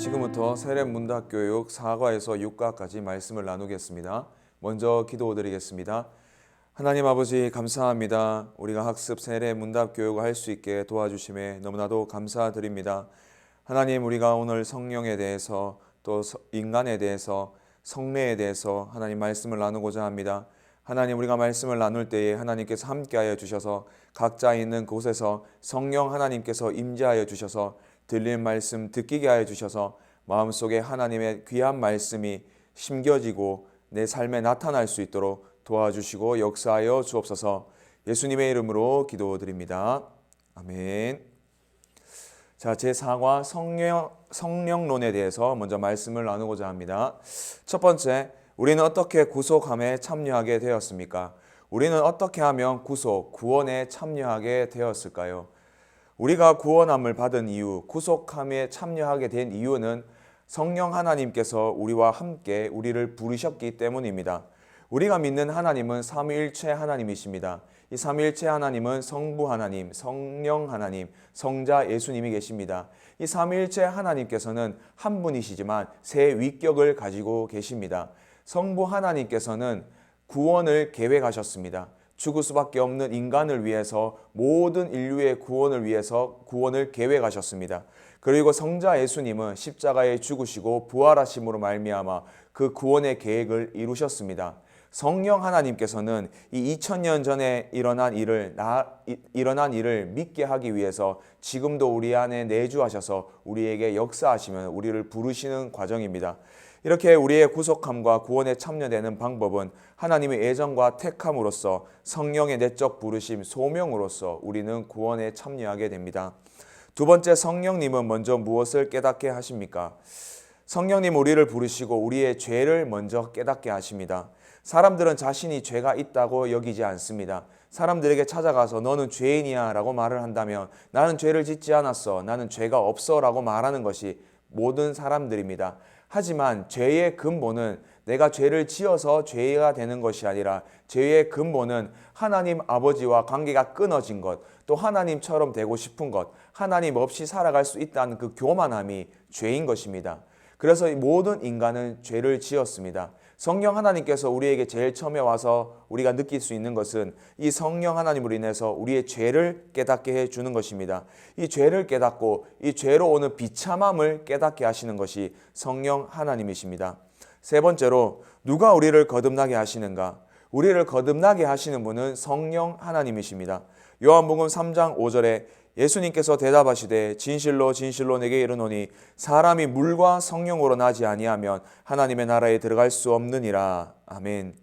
지금부터 세례문답교육 4과에서 6과까지 말씀을 나누겠습니다. 먼저 기도드리겠습니다. 하나님 아버지 감사합니다. 우리가 학습 세례문답교육을 할 수 있게 도와주심에 너무나도 감사드립니다. 하나님, 우리가 오늘 성령에 대해서 또 인간에 대해서 성례에 대해서 하나님 말씀을 나누고자 합니다. 하나님, 우리가 말씀을 나눌 때에 하나님께서 함께하여 주셔서 각자 있는 곳에서 성령 하나님께서 임재하여 주셔서 들릴 말씀 듣기게 하여 주셔서 마음속에 하나님의 귀한 말씀이 심겨지고 내 삶에 나타날 수 있도록 도와주시고 역사하여 주옵소서. 예수님의 이름으로 기도드립니다. 아멘. 자, 제4과 성령론에 대해서 먼저 말씀을 나누고자 합니다. 첫 번째, 우리는 어떻게 구속함에 참여하게 되었습니까? 우리는 어떻게 하면 구원에 참여하게 되었을까요? 우리가 구원함을 받은 이유, 구속함에 참여하게 된 이유는 성령 하나님께서 우리와 함께 우리를 부르셨기 때문입니다. 우리가 믿는 하나님은 삼위일체 하나님이십니다. 이 삼위일체 하나님은 성부 하나님, 성령 하나님, 성자 예수님이 계십니다. 이 삼위일체 하나님께서는 한 분이시지만 세 위격을 가지고 계십니다. 성부 하나님께서는 구원을 계획하셨습니다. 죽을 수밖에 없는 인간을 위해서 모든 인류의 구원을 위해서 구원을 계획하셨습니다. 그리고 성자 예수님은 십자가에 죽으시고 부활하심으로 말미암아 그 구원의 계획을 이루셨습니다. 성령 하나님께서는 이 2000년 전에 일어난 일을 믿게 하기 위해서 지금도 우리 안에 내주하셔서 우리에게 역사하시면 우리를 부르시는 과정입니다. 이렇게 우리의 구속함과 구원에 참여되는 방법은 하나님의 애정과 택함으로써 성령의 내적 부르심, 소명으로써 우리는 구원에 참여하게 됩니다. 두 번째, 성령님은 먼저 무엇을 깨닫게 하십니까? 성령님 우리를 부르시고 우리의 죄를 먼저 깨닫게 하십니다. 사람들은 자신이 죄가 있다고 여기지 않습니다. 사람들에게 찾아가서 너는 죄인이야 라고 말을 한다면 나는 죄를 짓지 않았어, 나는 죄가 없어 라고 말하는 것이 모든 사람들입니다. 하지만 죄의 근본은 내가 죄를 지어서 죄가 되는 것이 아니라 죄의 근본은 하나님 아버지와 관계가 끊어진 것, 또 하나님처럼 되고 싶은 것, 하나님 없이 살아갈 수 있다는 그 교만함이 죄인 것입니다. 그래서 모든 인간은 죄를 지었습니다. 성령 하나님께서 우리에게 제일 처음에 와서 우리가 느낄 수 있는 것은 이 성령 하나님으로 인해서 우리의 죄를 깨닫게 해주는 것입니다. 이 죄를 깨닫고 이 죄로 오는 비참함을 깨닫게 하시는 것이 성령 하나님이십니다. 세 번째로, 누가 우리를 거듭나게 하시는가? 우리를 거듭나게 하시는 분은 성령 하나님이십니다. 요한복음 3장 5절에 예수님께서 대답하시되 진실로 진실로 내게 이르노니 사람이 물과 성령으로 나지 아니하면 하나님의 나라에 들어갈 수 없느니라. 아멘.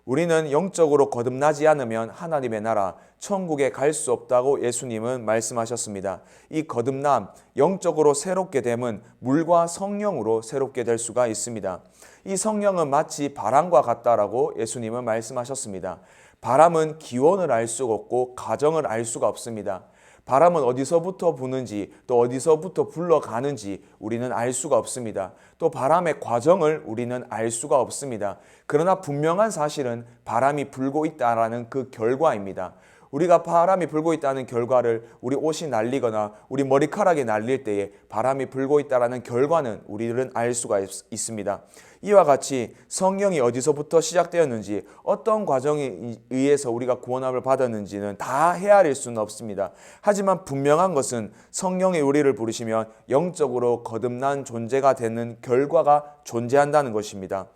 우리는 영적으로 거듭나지 않으면 하나님의 나라, 천국에 갈 수 없다고 예수님은 말씀하셨습니다. 이 거듭남, 영적으로 새롭게 됨은 물과 성령으로 새롭게 될 수가 있습니다. 이 성령은 마치 바람과 같다라고 예수님은 말씀하셨습니다. 바람은 기온을 알 수가 없고 가정을 알 수가 없습니다. 바람은 어디서부터 부는지 또 어디서부터 불러가는지 우리는 알 수가 없습니다. 또 바람의 과정을 우리는 알 수가 없습니다. 그러나 분명한 사실은 바람이 불고 있다는 그 결과입니다. 우리가 바람이 불고 있다는 결과를 우리 옷이 날리거나 우리 머리카락이 날릴 때에 바람이 불고 있다는 결과는 우리는 알 수가 있습니다. 이와 같이 성령이 어디서부터 시작되었는지, 어떤 과정에 의해서 우리가 구원함을 받았는지는 다 헤아릴 수는 없습니다. 하지만 분명한 것은 성령이 우리를 부르시면 영적으로 거듭난 존재가 되는 결과가 존재한다는 것입니다.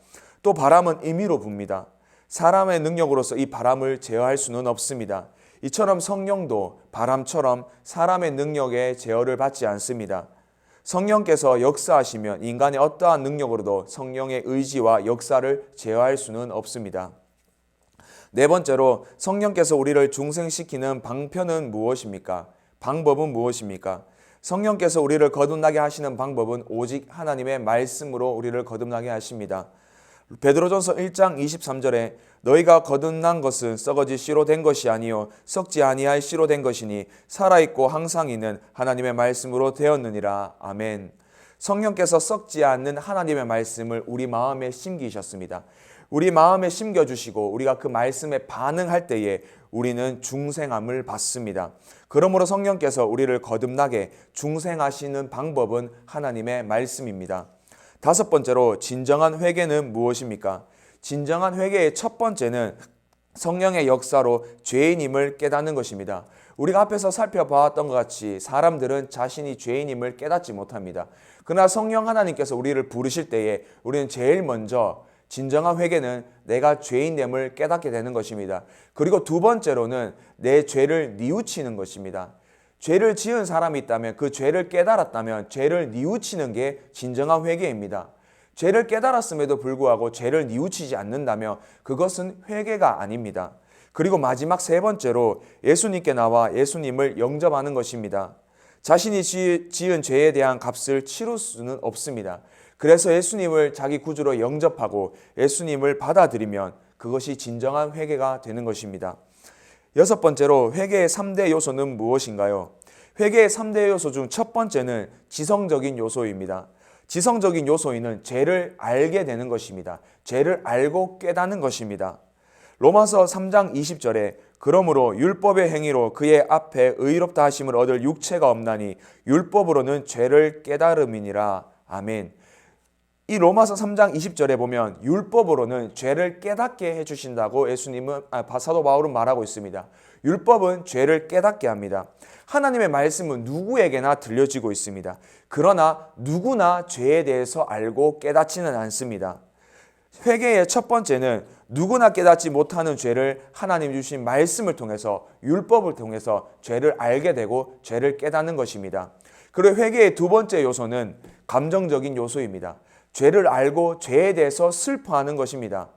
또 바람은 임의로 붑니다. 사람의 능력으로서 이 바람을 제어할 수는 없습니다. 이처럼 성령도 바람처럼 사람의 능력에 제어를 받지 않습니다. 성령께서 역사하시면 인간의 어떠한 능력으로도 성령의 의지와 역사를 제어할 수는 없습니다. 네 번째로, 성령께서 우리를 중생시키는 방편은 무엇입니까? 방법은 무엇입니까? 성령께서 우리를 거듭나게 하시는 방법은 오직 하나님의 말씀으로 우리를 거듭나게 하십니다. 베드로전서 1장 23절에 너희가 거듭난 것은 썩어질 씨로 된 것이 아니요 썩지 아니할 씨로 된 것이니 살아있고 항상 있는 하나님의 말씀으로 되었느니라. 아멘. 성령께서 썩지 않는 하나님의 말씀을 우리 마음에 심기셨습니다. 우리 마음에 심겨주시고 우리가 그 말씀에 반응할 때에 우리는 중생함을 받습니다. 그러므로 성령께서 우리를 거듭나게 중생하시는 방법은 하나님의 말씀입니다. 다섯 번째로 진정한 회개는 무엇입니까? 진정한 회개의 첫 번째는 성령의 역사로 죄인임을 깨닫는 것입니다. 우리가 앞에서 살펴보았던 것 같이 사람들은 자신이 죄인임을 깨닫지 못합니다. 그러나 성령 하나님께서 우리를 부르실 때에 우리는 제일 먼저 진정한 회개는 내가 죄인됨을 깨닫게 되는 것입니다. 그리고 두 번째로는 내 죄를 뉘우치는 것입니다. 죄를 지은 사람이 있다면 그 죄를 깨달았다면 죄를 뉘우치는 게 진정한 회개입니다. 죄를 깨달았음에도 불구하고 죄를 뉘우치지 않는다면 그것은 회개가 아닙니다. 그리고 마지막 세 번째로 예수님께 나와 예수님을 영접하는 것입니다. 자신이 지은 죄에 대한 값을 치룰 수는 없습니다. 그래서 예수님을 자기 구주로 영접하고 예수님을 받아들이면 그것이 진정한 회개가 되는 것입니다. 여섯 번째로 회개의 3대 요소는 무엇인가요? 회개의 3대 요소 중 첫 번째는 지성적인 요소입니다. 지성적인 요소인은 죄를 알게 되는 것입니다. 죄를 알고 깨닫는 것입니다. 로마서 3장 20절에 그러므로 율법의 행위로 그의 앞에 의롭다 하심을 얻을 육체가 없나니 율법으로는 죄를 깨달음이니라. 아멘. 이 로마서 3장 20절에 보면 율법으로는 죄를 깨닫게 해주신다고 사도 바울은 말하고 있습니다. 율법은 죄를 깨닫게 합니다. 하나님의 말씀은 누구에게나 들려지고 있습니다. 그러나 누구나 죄에 대해서 알고 깨닫지는 않습니다. 회개의 첫 번째는 누구나 깨닫지 못하는 죄를 하나님 주신 말씀을 통해서 율법을 통해서 죄를 알게 되고 죄를 깨닫는 것입니다. 그리고 회개의 두 번째 요소는 감정적인 요소입니다. 죄를 알고 죄에 대해서 슬퍼하는 것입니다.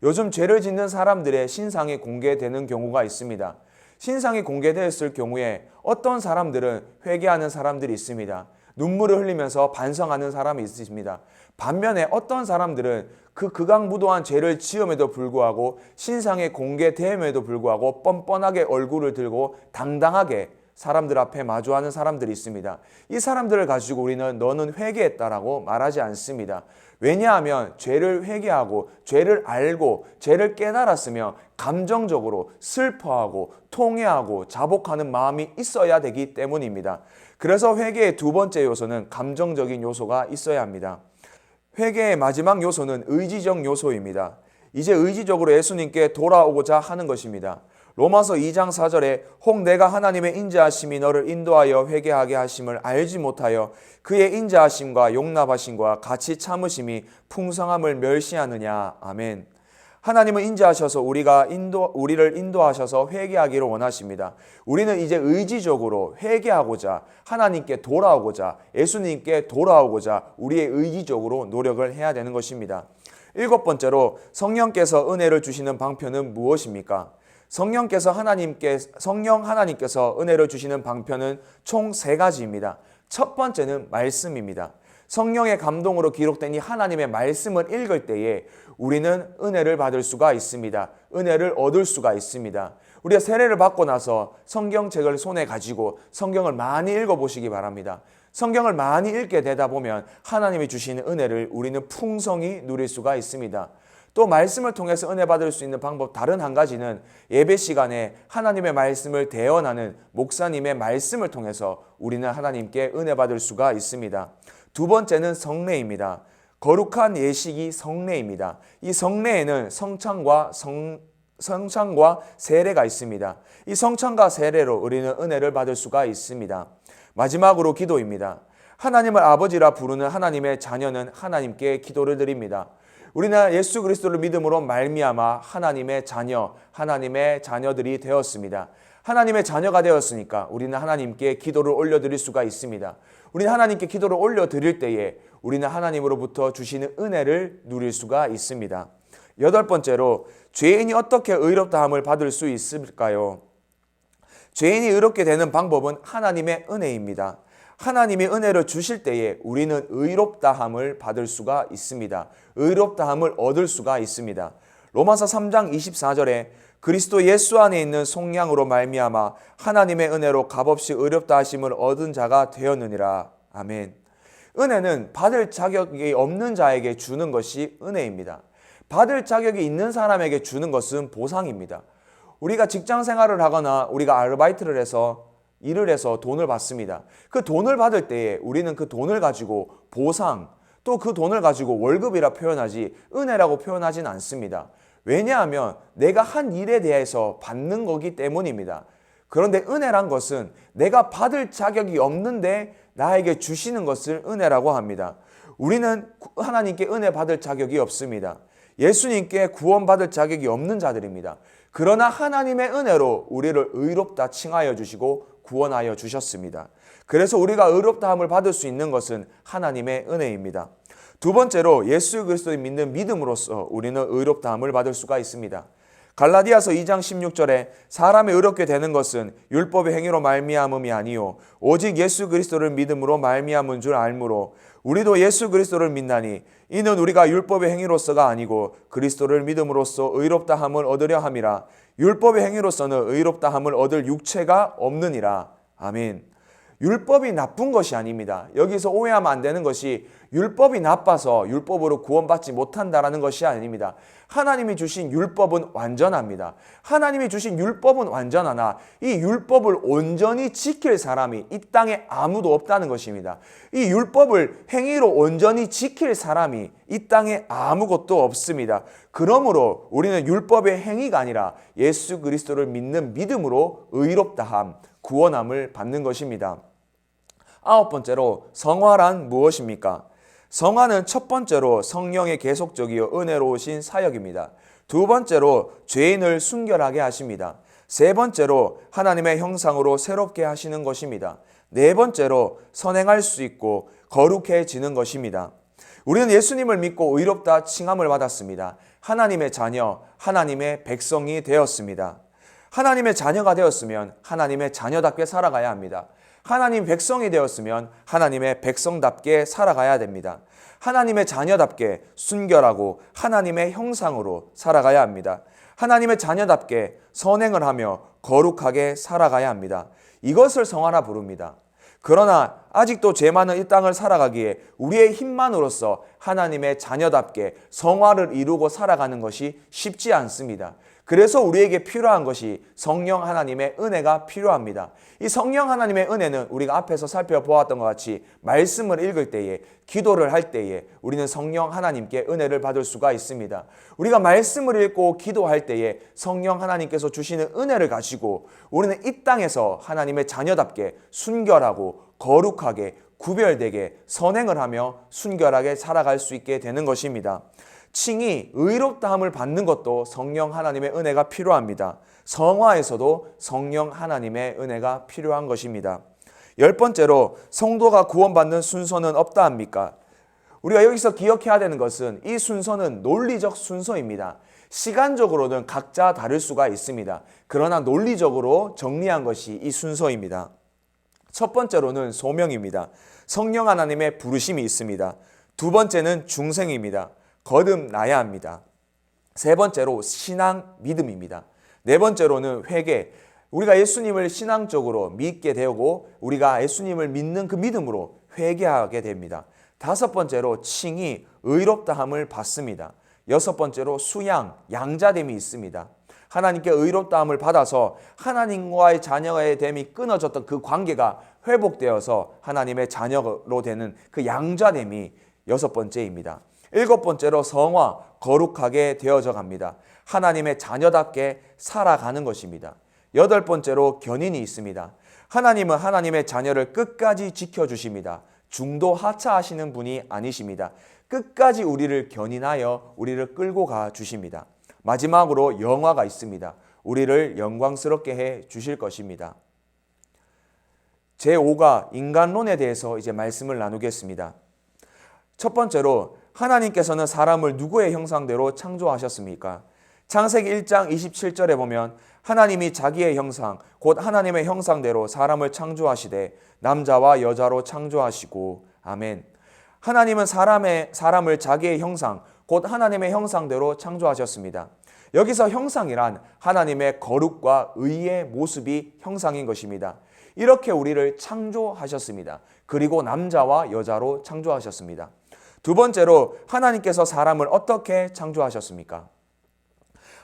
요즘 죄를 짓는 사람들의 신상이 공개되는 경우가 있습니다. 신상이 공개되었을 경우에 어떤 사람들은 회개하는 사람들이 있습니다. 눈물을 흘리면서 반성하는 사람이 있습니다. 반면에 어떤 사람들은 그 극악무도한 죄를 지음에도 불구하고 신상에 공개됨에도 불구하고 뻔뻔하게 얼굴을 들고 당당하게 사람들 앞에 마주하는 사람들이 있습니다. 이 사람들을 가지고 우리는 너는 회개했다라고 말하지 않습니다. 왜냐하면 죄를 회개하고 죄를 알고 죄를 깨달았으며 감정적으로 슬퍼하고 통회하고 자복하는 마음이 있어야 되기 때문입니다. 그래서 회개의 두 번째 요소는 감정적인 요소가 있어야 합니다. 회개의 마지막 요소는 의지적 요소입니다. 이제 의지적으로 예수님께 돌아오고자 하는 것입니다. 로마서 2장 4절에 혹 내가 하나님의 인자하심이 너를 인도하여 회개하게 하심을 알지 못하여 그의 인자하심과 용납하심과 같이 참으심이 풍성함을 멸시하느냐. 아멘. 하나님은 인자하셔서 우리를 인도하셔서 회개하기를 원하십니다. 우리는 이제 의지적으로 회개하고자 하나님께 돌아오고자 예수님께 돌아오고자 우리의 의지적으로 노력을 해야 되는 것입니다. 일곱 번째로 성령께서 은혜를 주시는 방편은 무엇입니까? 성령 하나님께서 은혜를 주시는 방편은 총 세 가지입니다. 첫 번째는 말씀입니다. 성령의 감동으로 기록된 이 하나님의 말씀을 읽을 때에 우리는 은혜를 받을 수가 있습니다. 은혜를 얻을 수가 있습니다. 우리가 세례를 받고 나서 성경책을 손에 가지고 성경을 많이 읽어보시기 바랍니다. 성경을 많이 읽게 되다 보면 하나님이 주시는 은혜를 우리는 풍성히 누릴 수가 있습니다. 또 말씀을 통해서 은혜 받을 수 있는 방법 다른 한 가지는 예배 시간에 하나님의 말씀을 대언하는 목사님의 말씀을 통해서 우리는 하나님께 은혜 받을 수가 있습니다. 두 번째는 성례입니다. 거룩한 예식이 성례입니다. 이 성례에는 성찬과 세례가 있습니다. 이 성찬과 세례로 우리는 은혜를 받을 수가 있습니다. 마지막으로 기도입니다. 하나님을 아버지라 부르는 하나님의 자녀는 하나님께 기도를 드립니다. 우리는 예수 그리스도를 믿음으로 말미암아 하나님의 자녀들이 되었습니다. 하나님의 자녀가 되었으니까 우리는 하나님께 기도를 올려드릴 수가 있습니다. 우리는 하나님께 기도를 올려드릴 때에 우리는 하나님으로부터 주시는 은혜를 누릴 수가 있습니다. 여덟 번째로 죄인이 어떻게 의롭다함을 받을 수 있을까요? 죄인이 의롭게 되는 방법은 하나님의 은혜입니다. 하나님이 은혜를 주실 때에 우리는 의롭다함을 받을 수가 있습니다. 의롭다함을 얻을 수가 있습니다. 로마서 3장 24절에 그리스도 예수 안에 있는 속량으로 말미암아 하나님의 은혜로 값없이 의롭다 하심을 얻은 자가 되었느니라. 아멘. 은혜는 받을 자격이 없는 자에게 주는 것이 은혜입니다. 받을 자격이 있는 사람에게 주는 것은 보상입니다. 우리가 직장 생활을 하거나 우리가 아르바이트를 해서 일을 해서 돈을 받습니다. 그 돈을 받을 때에 우리는 그 돈을 가지고 보상, 또 그 돈을 가지고 월급이라 표현하지 은혜라고 표현하진 않습니다. 왜냐하면 내가 한 일에 대해서 받는 거기 때문입니다. 그런데 은혜란 것은 내가 받을 자격이 없는데 나에게 주시는 것을 은혜라고 합니다. 우리는 하나님께 은혜 받을 자격이 없습니다. 예수님께 구원받을 자격이 없는 자들입니다. 그러나 하나님의 은혜로 우리를 의롭다 칭하여 주시고 구원하여 주셨습니다. 그래서 우리가 의롭다함을 받을 수 있는 것은 하나님의 은혜입니다. 두 번째로 예수 그리스도를 믿는 믿음으로써 우리는 의롭다함을 받을 수가 있습니다. 갈라디아서 2장 16절에 사람이 의롭게 되는 것은 율법의 행위로 말미암음이 아니요 오직 예수 그리스도를 믿음으로 말미암은 줄 알므로 우리도 예수 그리스도를 믿나니 이는 우리가 율법의 행위로서가 아니고 그리스도를 믿음으로써 의롭다함을 얻으려 함이라. 율법의 행위로서는 의롭다함을 얻을 육체가 없느니라. 아멘. 율법이 나쁜 것이 아닙니다. 여기서 오해하면 안 되는 것이 율법이 나빠서 율법으로 구원받지 못한다라는 것이 아닙니다. 하나님이 주신 율법은 완전합니다. 하나님이 주신 율법은 완전하나 이 율법을 온전히 지킬 사람이 이 땅에 아무도 없다는 것입니다. 이 율법을 행위로 온전히 지킬 사람이 이 땅에 아무것도 없습니다. 그러므로 우리는 율법의 행위가 아니라 예수 그리스도를 믿는 믿음으로 의롭다함, 구원함을 받는 것입니다. 아홉 번째로 성화란 무엇입니까? 성화는 첫 번째로 성령의 계속적이요 은혜로우신 사역입니다. 두 번째로 죄인을 순결하게 하십니다. 세 번째로 하나님의 형상으로 새롭게 하시는 것입니다. 네 번째로 선행할 수 있고 거룩해지는 것입니다. 우리는 예수님을 믿고 의롭다 칭함을 받았습니다. 하나님의 자녀, 하나님의 백성이 되었습니다. 하나님의 자녀가 되었으면 하나님의 자녀답게 살아가야 합니다. 하나님 백성이 되었으면 하나님의 백성답게 살아가야 됩니다. 하나님의 자녀답게 순결하고 하나님의 형상으로 살아가야 합니다. 하나님의 자녀답게 선행을 하며 거룩하게 살아가야 합니다. 이것을 성화라 부릅니다. 그러나 아직도 죄 많은 이 땅을 살아가기에 우리의 힘만으로서 하나님의 자녀답게 성화를 이루고 살아가는 것이 쉽지 않습니다. 그래서 우리에게 필요한 것이 성령 하나님의 은혜가 필요합니다. 이 성령 하나님의 은혜는 우리가 앞에서 살펴보았던 것 같이 말씀을 읽을 때에, 기도를 할 때에 우리는 성령 하나님께 은혜를 받을 수가 있습니다. 우리가 말씀을 읽고 기도할 때에 성령 하나님께서 주시는 은혜를 가지고 우리는 이 땅에서 하나님의 자녀답게 순결하고 거룩하게 구별되게 선행을 하며 순결하게 살아갈 수 있게 되는 것입니다. 칭이 의롭다함을 받는 것도 성령 하나님의 은혜가 필요합니다. 성화에서도 성령 하나님의 은혜가 필요한 것입니다. 열 번째로 성도가 구원받는 순서는 없다 합니까? 우리가 여기서 기억해야 되는 것은 이 순서는 논리적 순서입니다. 시간적으로는 각자 다를 수가 있습니다. 그러나 논리적으로 정리한 것이 이 순서입니다. 첫 번째로는 소명입니다. 성령 하나님의 부르심이 있습니다. 두 번째는 중생입니다. 거듭나야 합니다. 세 번째로 신앙 믿음입니다. 네 번째로는 회개. 우리가 예수님을 신앙적으로 믿게 되고 우리가 예수님을 믿는 그 믿음으로 회개하게 됩니다. 다섯 번째로 칭이 의롭다함을 받습니다. 여섯 번째로 수양, 양자됨이 있습니다. 하나님께 의롭다함을 받아서 하나님과의 자녀의 됨이 끊어졌던 그 관계가 회복되어서 하나님의 자녀로 되는 그 양자됨이 여섯 번째입니다. 일곱 번째로 성화, 거룩하게 되어져 갑니다. 하나님의 자녀답게 살아가는 것입니다. 여덟 번째로 견인이 있습니다. 하나님은 하나님의 자녀를 끝까지 지켜주십니다. 중도 하차하시는 분이 아니십니다. 끝까지 우리를 견인하여 우리를 끌고 가 주십니다. 마지막으로 영화가 있습니다. 우리를 영광스럽게 해 주실 것입니다. 제5가 인간론에 대해서 이제 말씀을 나누겠습니다. 첫 번째로 하나님께서는 사람을 누구의 형상대로 창조하셨습니까? 창세기 1장 27절에 보면 하나님이 자기의 형상 곧 하나님의 형상대로 사람을 창조하시되 남자와 여자로 창조하시고 아멘. 하나님은 사람을 자기의 형상 곧 하나님의 형상대로 창조하셨습니다. 여기서 형상이란 하나님의 거룩과 의의 모습이 형상인 것입니다. 이렇게 우리를 창조하셨습니다. 그리고 남자와 여자로 창조하셨습니다. 두 번째로 하나님께서 사람을 어떻게 창조하셨습니까?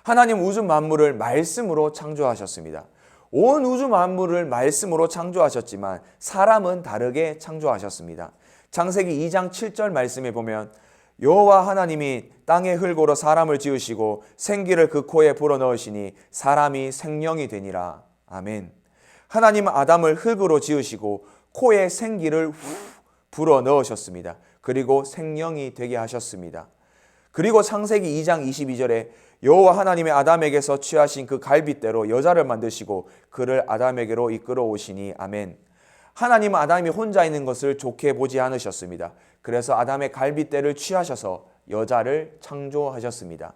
하나님 우주 만물을 말씀으로 창조하셨습니다. 온 우주 만물을 말씀으로 창조하셨지만 사람은 다르게 창조하셨습니다. 창세기 2장 7절 말씀에 보면 여호와 하나님이 땅의 흙으로 사람을 지으시고 생기를 그 코에 불어넣으시니 사람이 생명이 되니라. 아멘. 하나님은 아담을 흙으로 지으시고 코에 생기를 불어넣으셨습니다. 그리고 생명이 되게 하셨습니다. 그리고 창세기 2장 22절에 여호와 하나님의 아담에게서 취하신 그 갈빗대로 여자를 만드시고 그를 아담에게로 이끌어 오시니. 아멘. 하나님은 아담이 혼자 있는 것을 좋게 보지 않으셨습니다. 그래서 아담의 갈빗대를 취하셔서 여자를 창조하셨습니다.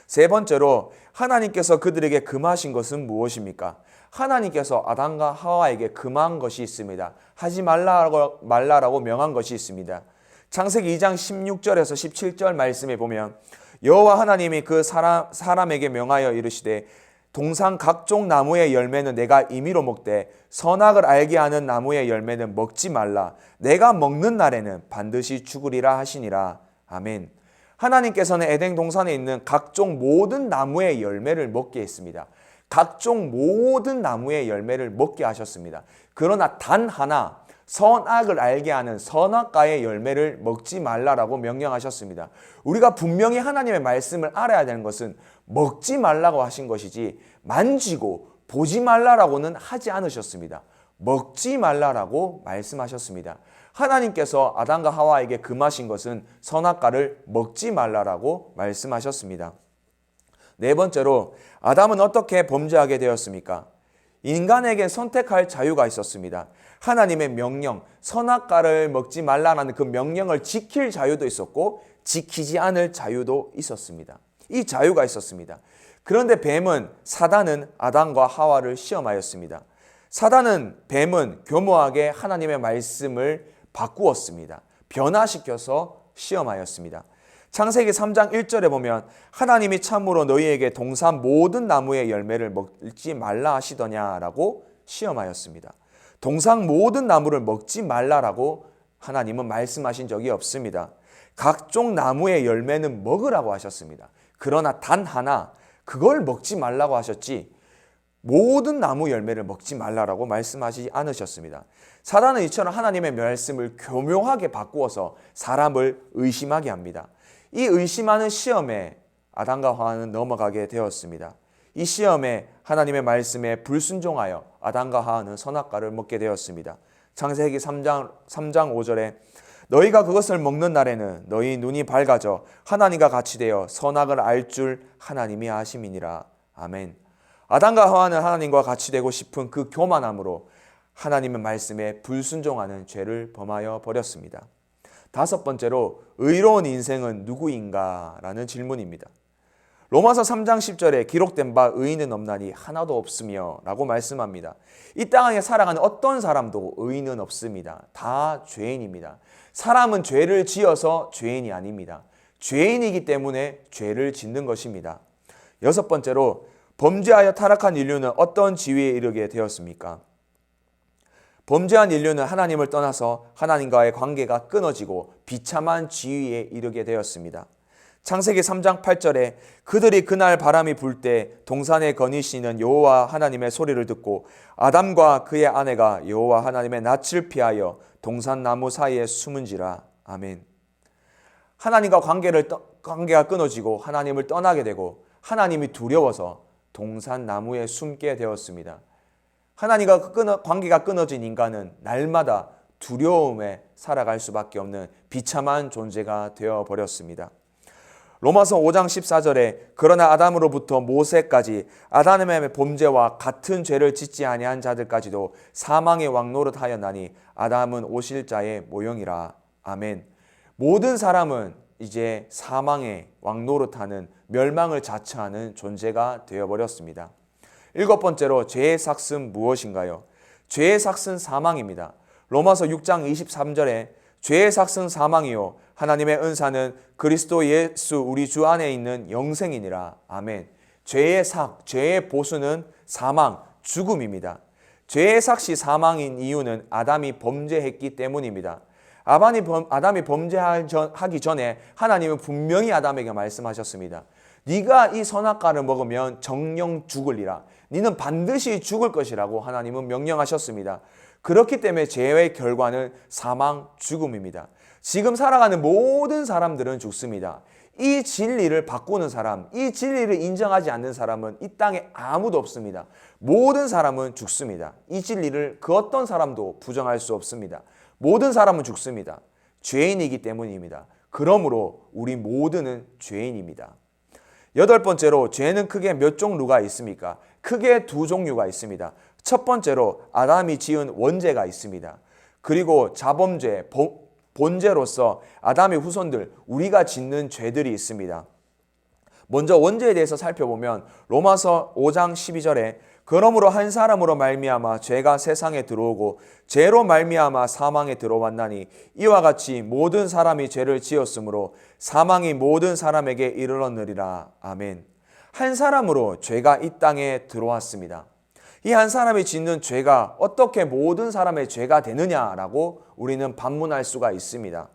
세 번째로 하나님께서 그들에게 금하신 것은 무엇입니까? 하나님께서 아담과 하와에게 금한 것이 있습니다. 하지 말라라고 명한 것이 있습니다. 창세기 2장 16절에서 17절 말씀에 보면 여호와 하나님이 그 사람에게 명하여 이르시되 동산 각종 나무의 열매는 내가 임의로 먹되 선악을 알게 하는 나무의 열매는 먹지 말라. 내가 먹는 날에는 반드시 죽으리라 하시니라. 아멘. 하나님께서는 에덴 동산에 있는 각종 모든 나무의 열매를 먹게 했습니다. 각종 모든 나무의 열매를 먹게 하셨습니다. 그러나 단 하나 선악을 알게 하는 선악과의 열매를 먹지 말라라고 명령하셨습니다. 우리가 분명히 하나님의 말씀을 알아야 되는 것은 먹지 말라고 하신 것이지 만지고 보지 말라라고는 하지 않으셨습니다. 먹지 말라라고 말씀하셨습니다. 하나님께서 아담과 하와에게 금하신 것은 선악과를 먹지 말라라고 말씀하셨습니다. 네 번째로 아담은 어떻게 범죄하게 되었습니까? 인간에게 선택할 자유가 있었습니다. 하나님의 명령, 선악과를 먹지 말라는 그 명령을 지킬 자유도 있었고 지키지 않을 자유도 있었습니다. 이 자유가 있었습니다. 그런데 사단은 아담과 하와를 시험하였습니다. 뱀은 교묘하게 하나님의 말씀을 바꾸었습니다. 변화시켜서 시험하였습니다. 창세기 3장 1절에 보면 하나님이 참으로 너희에게 동산 모든 나무의 열매를 먹지 말라 하시더냐라고 시험하였습니다. 동산 모든 나무를 먹지 말라라고 하나님은 말씀하신 적이 없습니다. 각종 나무의 열매는 먹으라고 하셨습니다. 그러나 단 하나 그걸 먹지 말라고 하셨지 모든 나무 열매를 먹지 말라라고 말씀하시지 않으셨습니다. 사단은 이처럼 하나님의 말씀을 교묘하게 바꾸어서 사람을 의심하게 합니다. 이 의심하는 시험에 아담과 하와는 넘어가게 되었습니다. 이 시험에 하나님의 말씀에 불순종하여 아담과 하와는 선악과를 먹게 되었습니다. 창세기 3장 5절에 너희가 그것을 먹는 날에는 너희 눈이 밝아져 하나님과 같이 되어 선악을 알 줄 하나님이 아심이니라. 아멘. 아담과 하와는 하나님과 같이 되고 싶은 그 교만함으로 하나님의 말씀에 불순종하는 죄를 범하여 버렸습니다. 다섯 번째로 의로운 인생은 누구인가? 라는 질문입니다. 로마서 3장 10절에 기록된 바 의인은 없나니 하나도 없으며 라고 말씀합니다. 이 땅에 살아가는 어떤 사람도 의인은 없습니다. 다 죄인입니다. 사람은 죄를 지어서 죄인이 아닙니다. 죄인이기 때문에 죄를 짓는 것입니다. 여섯 번째로 범죄하여 타락한 인류는 어떤 지위에 이르게 되었습니까? 범죄한 인류는 하나님을 떠나서 하나님과의 관계가 끊어지고 비참한 지위에 이르게 되었습니다. 창세기 3장 8절에 그들이 그날 바람이 불 때 동산에 거니시는 여호와 하나님의 소리를 듣고 아담과 그의 아내가 여호와 하나님의 낯을 피하여 동산 나무 사이에 숨은지라. 아멘. 하나님과 관계가 끊어지고 하나님을 떠나게 되고 하나님이 두려워서 동산 나무에 숨게 되었습니다. 하나님과 관계가 끊어진 인간은 날마다 두려움에 살아갈 수밖에 없는 비참한 존재가 되어버렸습니다. 로마서 5장 14절에 그러나 아담으로부터 모세까지 아담의 범죄와 같은 죄를 짓지 아니한 자들까지도 사망의 왕노릇하였나니 아담은 오실 자의 모형이라. 아멘. 모든 사람은 이제 사망의 왕노릇하는 멸망을 자처하는 존재가 되어버렸습니다. 일곱 번째로 죄의 삭은 무엇인가요? 죄의 삭은 사망입니다. 로마서 6장 23절에 죄의 삭은 사망이요 하나님의 은사는 그리스도 예수 우리 주 안에 있는 영생이니라. 아멘. 죄의 보수는 사망, 죽음입니다. 죄의 삭시 사망인 이유는 아담이 범죄했기 때문입니다. 아담이 범죄하기 전에 하나님은 분명히 아담에게 말씀하셨습니다. 네가 이 선악과를 먹으면 정령 죽으리라. 네는 반드시 죽을 것이라고 하나님은 명령하셨습니다. 그렇기 때문에 죄의 결과는 사망, 죽음입니다. 지금 살아가는 모든 사람들은 죽습니다. 이 진리를 바꾸는 사람, 이 진리를 인정하지 않는 사람은 이 땅에 아무도 없습니다. 모든 사람은 죽습니다. 이 진리를 그 어떤 사람도 부정할 수 없습니다. 모든 사람은 죽습니다. 죄인이기 때문입니다. 그러므로 우리 모두는 죄인입니다. 여덟 번째로 죄는 크게 몇 종류가 있습니까? 크게 두 종류가 있습니다. 첫 번째로 아담이 지은 원죄가 있습니다. 그리고 자범죄, 본죄로서 아담의 후손들, 우리가 짓는 죄들이 있습니다. 먼저 원죄에 대해서 살펴보면 로마서 5장 12절에 그러므로 한 사람으로 말미암아 죄가 세상에 들어오고 죄로 말미암아 사망에 들어왔나니 이와 같이 모든 사람이 죄를 지었으므로 사망이 모든 사람에게 이르렀느니라. 아멘. 한 사람으로 죄가 이 땅에 들어왔습니다. 이 한 사람이 짓는 죄가 어떻게 모든 사람의 죄가 되느냐라고 우리는 반문할 수가 있습니다.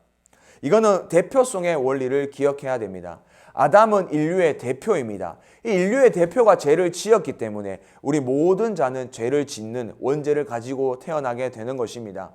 이거는 대표성의 원리를 기억해야 됩니다. 아담은 인류의 대표입니다. 이 인류의 대표가 죄를 지었기 때문에 우리 모든 자는 죄를 짓는 원죄를 가지고 태어나게 되는 것입니다.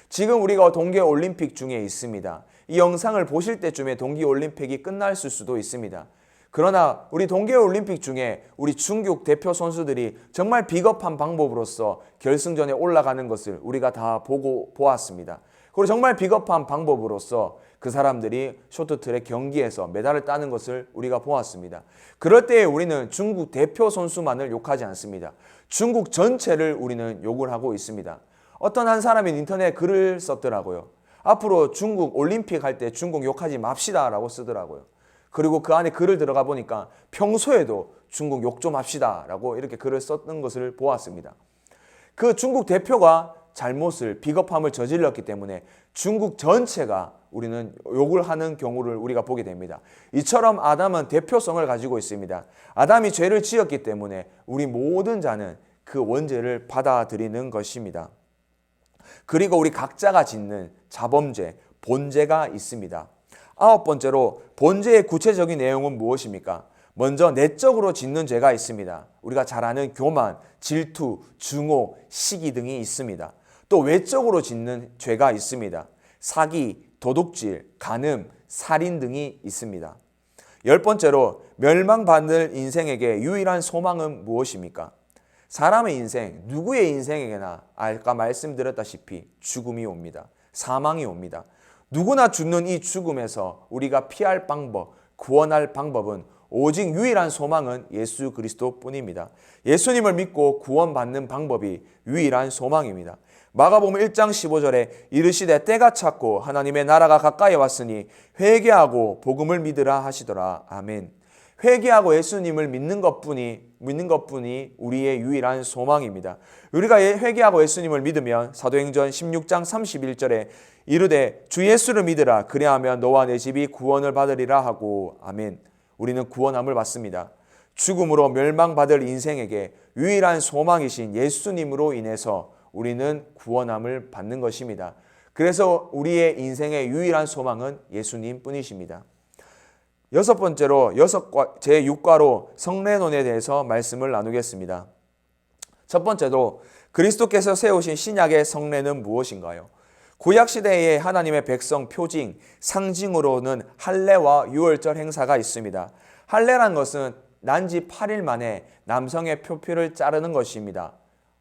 지금 우리가 동계올림픽 중에 있습니다. 이 영상을 보실 때쯤에 동계올림픽이 끝났을 수도 있습니다. 그러나 우리 동계올림픽 중에 우리 중국 대표 선수들이 정말 비겁한 방법으로서 결승전에 올라가는 것을 우리가 다 보았습니다. 그리고 정말 비겁한 방법으로서 그 사람들이 쇼트트랙 경기에서 메달을 따는 것을 우리가 보았습니다. 그럴 때 우리는 중국 대표 선수만을 욕하지 않습니다. 중국 전체를 우리는 욕을 하고 있습니다. 어떤 한 사람이 인터넷에 글을 썼더라고요. 앞으로 중국 올림픽 할 때 중국 욕하지 맙시다 라고 쓰더라고요. 그리고 그 안에 글을 들어가 보니까 평소에도 중국 욕 좀 합시다 라고 이렇게 글을 썼던 것을 보았습니다. 그 중국 대표가 잘못을, 비겁함을 저질렀기 때문에 중국 전체가 우리는 욕을 하는 경우를 우리가 보게 됩니다. 이처럼 아담은 대표성을 가지고 있습니다. 아담이 죄를 지었기 때문에 우리 모든 자는 그 원죄를 받아들이는 것입니다. 그리고 우리 각자가 짓는 자범죄, 본죄가 있습니다. 아홉 번째로 본죄의 구체적인 내용은 무엇입니까? 먼저 내적으로 짓는 죄가 있습니다. 우리가 잘 아는 교만, 질투, 증오, 시기 등이 있습니다. 또 외적으로 짓는 죄가 있습니다. 사기, 도둑질, 간음, 살인 등이 있습니다. 열 번째로 멸망받을 인생에게 유일한 소망은 무엇입니까? 사람의 인생, 누구의 인생에게나 아까 말씀드렸다시피 죽음이 옵니다. 사망이 옵니다. 누구나 죽는 이 죽음에서 우리가 피할 방법, 구원할 방법은 오직 유일한 소망은 예수 그리스도 뿐입니다. 예수님을 믿고 구원받는 방법이 유일한 소망입니다. 마가복음 1장 15절에 이르시되 때가 찼고 하나님의 나라가 가까이 왔으니 회개하고 복음을 믿으라 하시더라. 아멘. 회개하고 예수님을 믿는 것뿐이 우리의 유일한 소망입니다. 우리가 회개하고 예수님을 믿으면 사도행전 16장 31절에 이르되 주 예수를 믿으라 그리하면 너와 내 집이 구원을 받으리라 하고 아멘. 우리는 구원함을 받습니다. 죽음으로 멸망받을 인생에게 유일한 소망이신 예수님으로 인해서 우리는 구원함을 받는 것입니다. 그래서 우리의 인생의 유일한 소망은 예수님 뿐이십니다. 여섯 번째로 제6과로 성례론에 대해서 말씀을 나누겠습니다. 첫 번째로 그리스도께서 세우신 신약의 성례는 무엇인가요? 구약시대에 하나님의 백성 표징, 상징으로는 할례와 유월절 행사가 있습니다. 할례란 것은 난지 8일 만에 남성의 표피를 자르는 것입니다.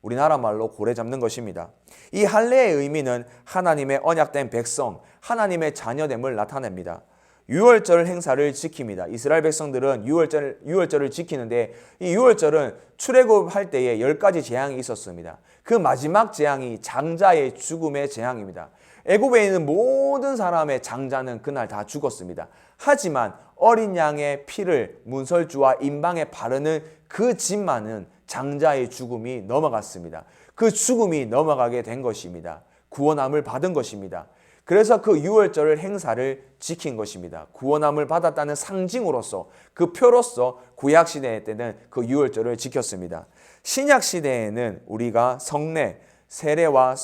우리나라 말로 고래 잡는 것입니다. 이 할례의 의미는 하나님의 언약된 백성, 하나님의 자녀됨을 나타냅니다. 유월절 행사를 지킵니다. 이스라엘 백성들은 유월절을 지키는데 이 유월절은 출애굽할 때에 10가지 재앙이 있었습니다. 그 마지막 재앙이 장자의 죽음의 재앙입니다. 애굽에 있는 모든 사람의 장자는 그날 다 죽었습니다. 하지만 어린 양의 피를 문설주와 임방에 바르는 그 집만은 장자의 죽음이 넘어갔습니다. 그 죽음이 넘어가게 된 것입니다. 구원함을 받은 것입니다. 그래서 그 유월절 행사를 지킨 것입니다. 구원함을 받았다는 상징으로서, 그 표로서 구약시대 때는 그 유월절을 지켰습니다. 신약시대에는 우리가 성례, 세례와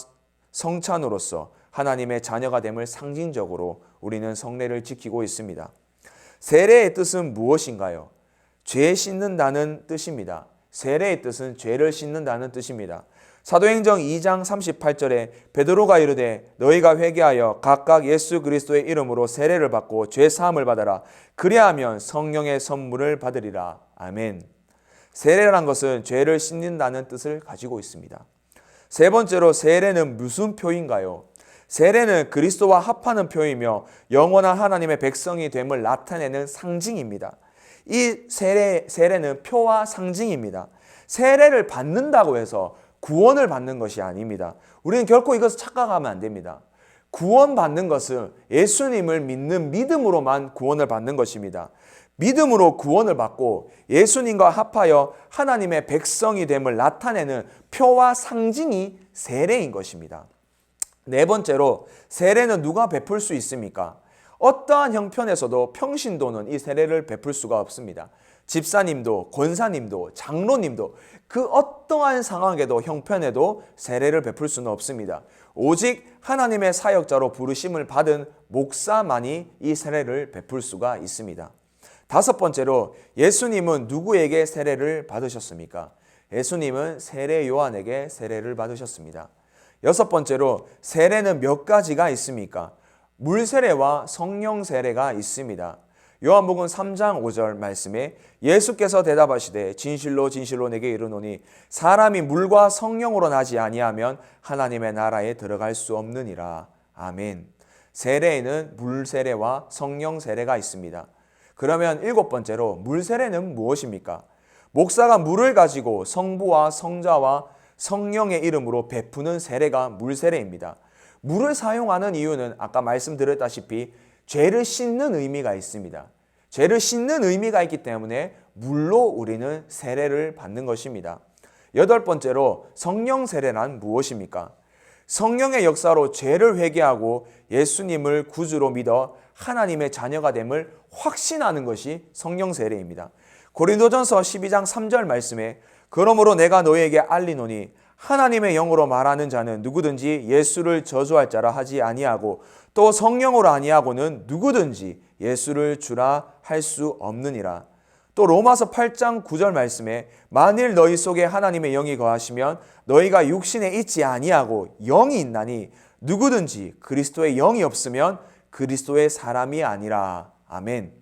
성찬으로서 하나님의 자녀가 됨을 상징적으로 우리는 성례를 지키고 있습니다. 세례의 뜻은 무엇인가요? 죄 씻는다는 뜻입니다. 세례의 뜻은 죄를 씻는다는 뜻입니다. 사도행전 2장 38절에 베드로가 이르되 너희가 회개하여 각각 예수 그리스도의 이름으로 세례를 받고 죄 사함을 받아라. 그리하면 성령의 선물을 받으리라. 아멘. 세례란 것은 죄를 씻는다는 뜻을 가지고 있습니다. 세 번째로 세례는 무슨 표인가요? 세례는 그리스도와 합하는 표이며 영원한 하나님의 백성이 됨을 나타내는 상징입니다. 이 세례는 표와 상징입니다. 세례를 받는다고 해서 구원을 받는 것이 아닙니다. 우리는 결코 이것을 착각하면 안 됩니다. 구원받는 것은 예수님을 믿는 믿음으로만 구원을 받는 것입니다. 믿음으로 구원을 받고 예수님과 합하여 하나님의 백성이 됨을 나타내는 표와 상징이 세례인 것입니다. 네 번째로 세례는 누가 베풀 수 있습니까? 어떠한 형편에서도 평신도는 이 세례를 베풀 수가 없습니다. 집사님도 권사님도 장로님도 그 어떠한 상황에도 형편에도 세례를 베풀 수는 없습니다. 오직 하나님의 사역자로 부르심을 받은 목사만이 이 세례를 베풀 수가 있습니다. 다섯 번째로 예수님은 누구에게 세례를 받으셨습니까? 예수님은 세례 요한에게 세례를 받으셨습니다. 여섯 번째로 세례는 몇 가지가 있습니까? 물세례와 성령 세례가 있습니다. 요한복음 3장 5절 말씀에 예수께서 대답하시되 진실로 진실로 내게 이르노니 사람이 물과 성령으로 나지 아니하면 하나님의 나라에 들어갈 수 없느니라. 아멘. 세례에는 물세례와 성령 세례가 있습니다. 그러면 일곱 번째로 물세례는 무엇입니까? 목사가 물을 가지고 성부와 성자와 성령의 이름으로 베푸는 세례가 물세례입니다. 물을 사용하는 이유는 아까 말씀드렸다시피 죄를 씻는 의미가 있습니다. 죄를 씻는 의미가 있기 때문에 물로 우리는 세례를 받는 것입니다. 여덟 번째로 성령 세례란 무엇입니까? 성령의 역사로 죄를 회개하고 예수님을 구주로 믿어 하나님의 자녀가 됨을 확신하는 것이 성령 세례입니다. 고린도전서 12장 3절 말씀에 그러므로 내가 너희에게 알리노니 하나님의 영으로 말하는 자는 누구든지 예수를 저주할 자라 하지 아니하고 또 성령으로 아니하고는 누구든지 예수를 주라 할 수 없느니라. 또 로마서 8장 9절 말씀에 만일 너희 속에 하나님의 영이 거하시면 너희가 육신에 있지 아니하고 영이 있나니 누구든지 그리스도의 영이 없으면 그리스도의 사람이 아니라. 아멘.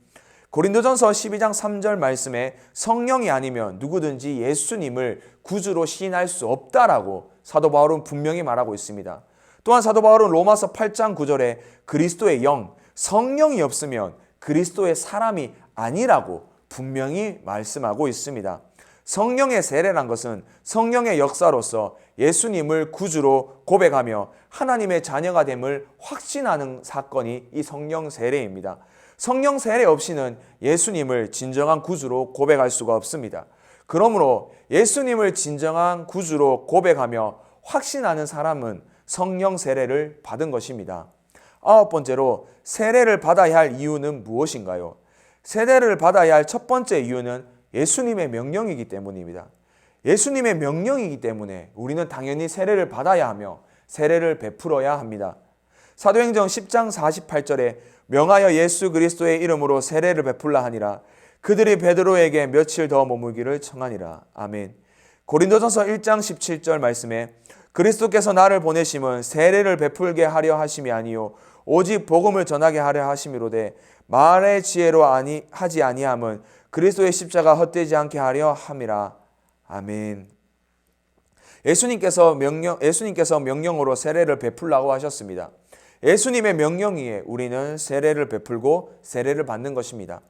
고린도전서 12장 3절 말씀에 성령이 아니면 누구든지 예수님을 구주로 시인할 수 없다라고 사도 바울은 분명히 말하고 있습니다. 또한 사도 바울은 로마서 8장 9절에 그리스도의 영, 성령이 없으면 그리스도의 사람이 아니라고 분명히 말씀하고 있습니다. 성령의 세례란 것은 성령의 역사로서 예수님을 구주로 고백하며 하나님의 자녀가 됨을 확신하는 사건이 이 성령 세례입니다. 성령 세례 없이는 예수님을 진정한 구주로 고백할 수가 없습니다. 그러므로 예수님을 진정한 구주로 고백하며 확신하는 사람은 성령 세례를 받은 것입니다. 아홉 번째로 세례를 받아야 할 이유는 무엇인가요? 세례를 받아야 할 첫 번째 이유는 예수님의 명령이기 때문입니다. 예수님의 명령이기 때문에 우리는 당연히 세례를 받아야 하며 세례를 베풀어야 합니다. 사도행전 10장 48절에 명하여 예수 그리스도의 이름으로 세례를 베풀라 하니라. 그들이 베드로에게 며칠 더 머물기를 청하니라. 아멘. 고린도전서 1장 17절 말씀에 그리스도께서 나를 보내심은 세례를 베풀게 하려 하심이 아니요 오직 복음을 전하게 하려 하심이로되 말의 지혜로 하지 아니함은 그리스도의 십자가 헛되지 않게 하려 함이라. 아멘. 예수님께서 명령으로 세례를 베풀라고 하셨습니다. 예수님의 명령이에 우리는 세례를 베풀고 세례를 받는 것입니다.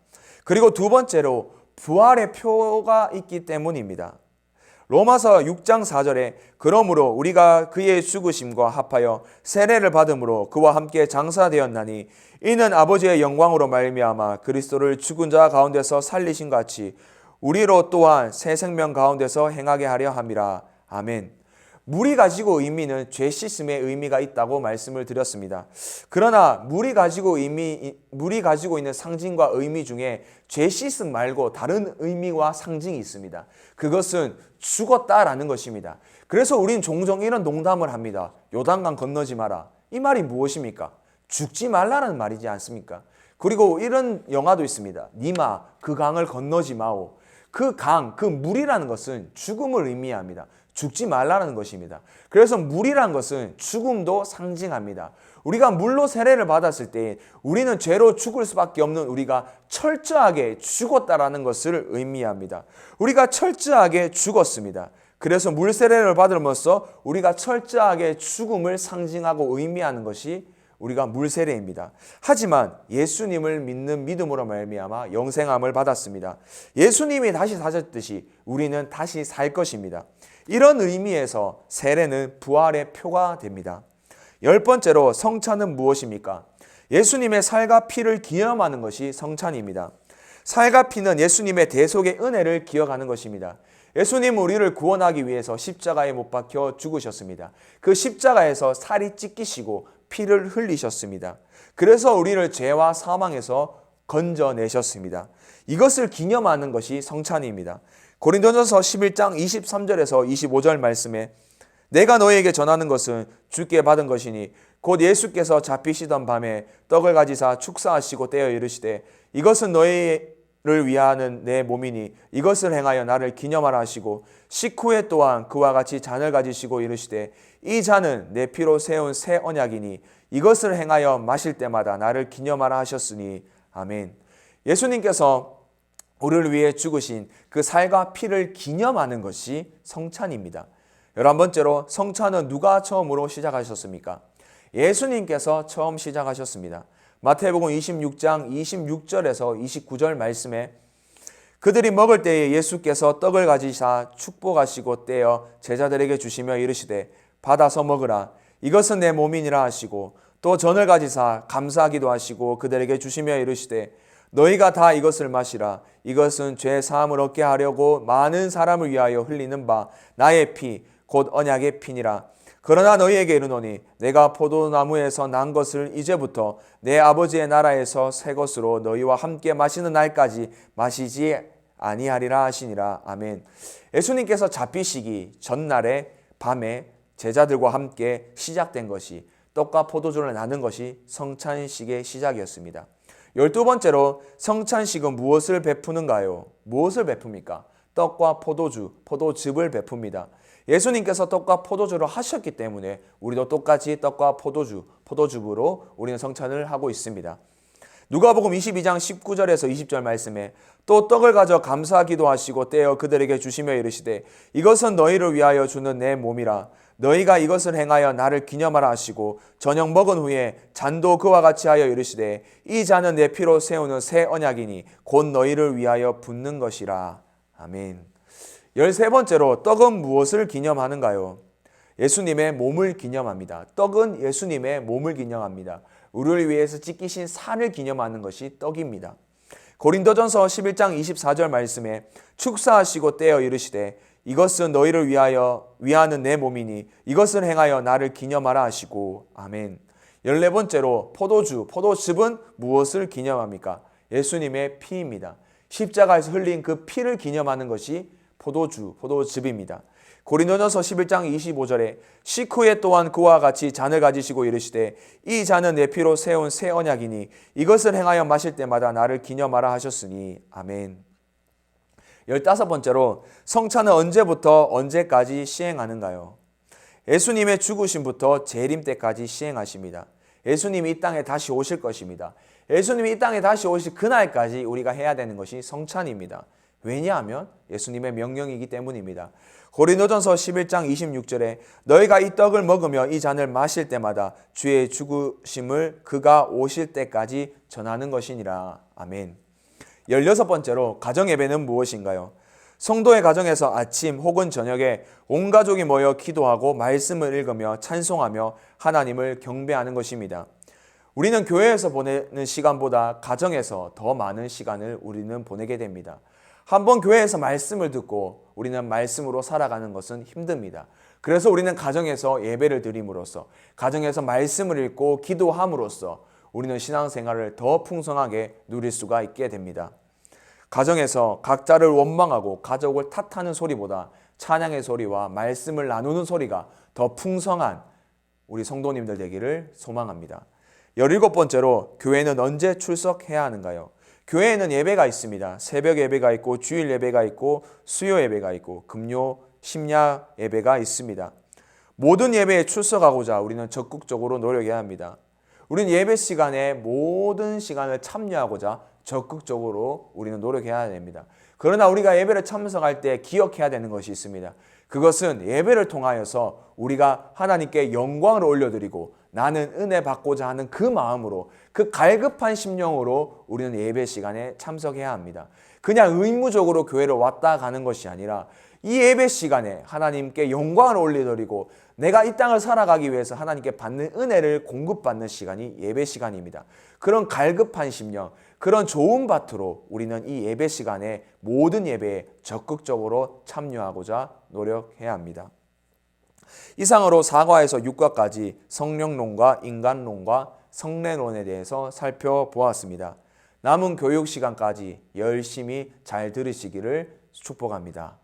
그리고 두 번째로 부활의 표가 있기 때문입니다. 로마서 6장 4절에 그러므로 우리가 그의 죽으심과 합하여 세례를 받음으로 그와 함께 장사되었나니 이는 아버지의 영광으로 말미암아 그리스도를 죽은 자 가운데서 살리신 같이 우리로 또한 새 생명 가운데서 행하게 하려 함이라. 아멘. 물이 가지고 의미는 죄 씻음의 의미가 있다고 말씀을 드렸습니다. 그러나 물이 가지고 있는 상징과 의미 중에 죄 씻음 말고 다른 의미와 상징이 있습니다. 그것은 죽었다라는 것입니다. 그래서 우린 종종 이런 농담을 합니다. 요단강 건너지 마라. 이 말이 무엇입니까? 죽지 말라는 말이지 않습니까? 그리고 이런 영화도 있습니다. 니마 그 강을 건너지 마오. 그 강, 그 물이라는 것은 죽음을 의미합니다. 죽지 말라는 것입니다. 그래서 물이란 것은 죽음도 상징합니다. 우리가 물로 세례를 받았을 때 우리는 죄로 죽을 수밖에 없는 우리가 철저하게 죽었다라는 것을 의미합니다. 우리가 철저하게 죽었습니다. 그래서 물 세례를 받음으로써 우리가 철저하게 죽음을 상징하고 의미하는 것이 우리가 물 세례입니다. 하지만 예수님을 믿는 믿음으로 말미암아 영생함을 받았습니다. 예수님이 다시 사셨듯이 우리는 다시 살 것입니다. 이런 의미에서 세례는 부활의 표가 됩니다. 10번째로 성찬은 무엇입니까? 예수님의 살과 피를 기념하는 것이 성찬입니다. 살과 피는 예수님의 대속의 은혜를 기억하는 것입니다. 예수님은 우리를 구원하기 위해서 십자가에 못 박혀 죽으셨습니다. 그 십자가에서 살이 찢기시고 피를 흘리셨습니다. 그래서 우리를 죄와 사망에서 건져내셨습니다. 이것을 기념하는 것이 성찬입니다. 고린도전서 11장 23절에서 25절 말씀에 내가 너희에게 전하는 것은 주께 받은 것이니 곧 예수께서 잡히시던 밤에 떡을 가지사 축사하시고 떼어 이르시되 이것은 너희를 위하는 내 몸이니 이것을 행하여 나를 기념하라 하시고 식후에 또한 그와 같이 잔을 가지시고 이르시되 이 잔은 내 피로 세운 새 언약이니 이것을 행하여 마실 때마다 나를 기념하라 하셨으니 아멘. 예수님께서 우리를 위해 죽으신 그 살과 피를 기념하는 것이 성찬입니다. 11번째로 성찬은 누가 처음으로 시작하셨습니까? 예수님께서 처음 시작하셨습니다. 마태복음 26장 26절에서 29절 말씀에 그들이 먹을 때에 예수께서 떡을 가지사 축복하시고 떼어 제자들에게 주시며 이르시되 받아서 먹으라 이것은 내 몸이니라 하시고 또 전을 가지사 감사하기도 하시고 그들에게 주시며 이르시되 너희가 다 이것을 마시라 이것은 죄 사함을 얻게 하려고 많은 사람을 위하여 흘리는 바 나의 피 곧 언약의 피니라. 그러나 너희에게 이르노니 내가 포도나무에서 난 것을 이제부터 내 아버지의 나라에서 새 것으로 너희와 함께 마시는 날까지 마시지 아니하리라 하시니라. 아멘. 예수님께서 잡히시기 전날에 밤에 제자들과 함께 시작된 것이 떡과 포도주를 나눈 것이 성찬식의 시작이었습니다. 12번째로 성찬식은 무엇을 베푸는가요? 무엇을 베풉니까? 떡과 포도주, 포도즙을 베풉니다. 예수님께서 떡과 포도주를 하셨기 때문에 우리도 똑같이 떡과 포도주, 포도즙으로 우리는 성찬을 하고 있습니다. 누가복음 22장 19절에서 20절 말씀에 또 떡을 가져 감사하기도 하시고 떼어 그들에게 주시며 이르시되 이것은 너희를 위하여 주는 내 몸이라 너희가 이것을 행하여 나를 기념하라 하시고 저녁 먹은 후에 잔도 그와 같이 하여 이르시되 이 잔은 내 피로 세우는 새 언약이니 곧 너희를 위하여 붓는 것이라. 아멘. 13번째로 떡은 무엇을 기념하는가요? 예수님의 몸을 기념합니다. 떡은 예수님의 몸을 기념합니다. 우리를 위해서 찢기신 살을 기념하는 것이 떡입니다. 고린도전서 11장 24절 말씀에 축사하시고 떼어 이르시되 이것은 너희를 위하는 내 몸이니 이것을 행하여 나를 기념하라 하시고 아멘. 14번째로 포도즙은 무엇을 기념합니까? 예수님의 피입니다. 십자가에서 흘린 그 피를 기념하는 것이 포도즙입니다. 고린도전서 11장 25절에 식후에 또한 그와 같이 잔을 가지시고 이르시되 이 잔은 내 피로 세운 새 언약이니 이것을 행하여 마실 때마다 나를 기념하라 하셨으니 아멘. 15번째로 성찬은 언제부터 언제까지 시행하는가요? 예수님의 죽으심부터 재림 때까지 시행하십니다. 예수님이 이 땅에 다시 오실 것입니다. 예수님이 이 땅에 다시 오실 그날까지 우리가 해야 되는 것이 성찬입니다. 왜냐하면 예수님의 명령이기 때문입니다. 고린도전서 11장 26절에 너희가 이 떡을 먹으며 이 잔을 마실 때마다 주의 죽으심을 그가 오실 때까지 전하는 것이니라. 아멘. 16번째로 가정예배는 무엇인가요? 성도의 가정에서 아침 혹은 저녁에 온 가족이 모여 기도하고 말씀을 읽으며 찬송하며 하나님을 경배하는 것입니다. 우리는 교회에서 보내는 시간보다 가정에서 더 많은 시간을 우리는 보내게 됩니다. 한번 교회에서 말씀을 듣고 우리는 말씀으로 살아가는 것은 힘듭니다. 그래서 우리는 가정에서 예배를 드림으로써, 가정에서 말씀을 읽고 기도함으로써 우리는 신앙생활을 더 풍성하게 누릴 수가 있게 됩니다. 가정에서 각자를 원망하고 가족을 탓하는 소리보다 찬양의 소리와 말씀을 나누는 소리가 더 풍성한 우리 성도님들 되기를 소망합니다. 17번째로 교회는 언제 출석해야 하는가요? 교회에는 예배가 있습니다. 새벽 예배가 있고 주일 예배가 있고 수요 예배가 있고 금요 심야 예배가 있습니다. 모든 예배에 출석하고자 우리는 적극적으로 노력해야 합니다. 우리는 예배 시간에 모든 시간을 참여하고자 적극적으로 우리는 노력해야 됩니다. 그러나 우리가 예배를 참석할 때 기억해야 되는 것이 있습니다. 그것은 예배를 통하여서 우리가 하나님께 영광을 올려드리고 나는 은혜 받고자 하는 그 마음으로, 그 갈급한 심령으로 우리는 예배 시간에 참석해야 합니다. 그냥 의무적으로 교회를 왔다 가는 것이 아니라 이 예배 시간에 하나님께 영광을 올려드리고 내가 이 땅을 살아가기 위해서 하나님께 받는 은혜를 공급받는 시간이 예배 시간입니다. 그런 갈급한 심령, 그런 좋은 밭으로 우리는 이 예배 시간에 모든 예배에 적극적으로 참여하고자 노력해야 합니다. 이상으로 4과에서 6과까지 성령론과 인간론과 성례론에 대해서 살펴보았습니다. 남은 교육 시간까지 열심히 잘 들으시기를 축복합니다.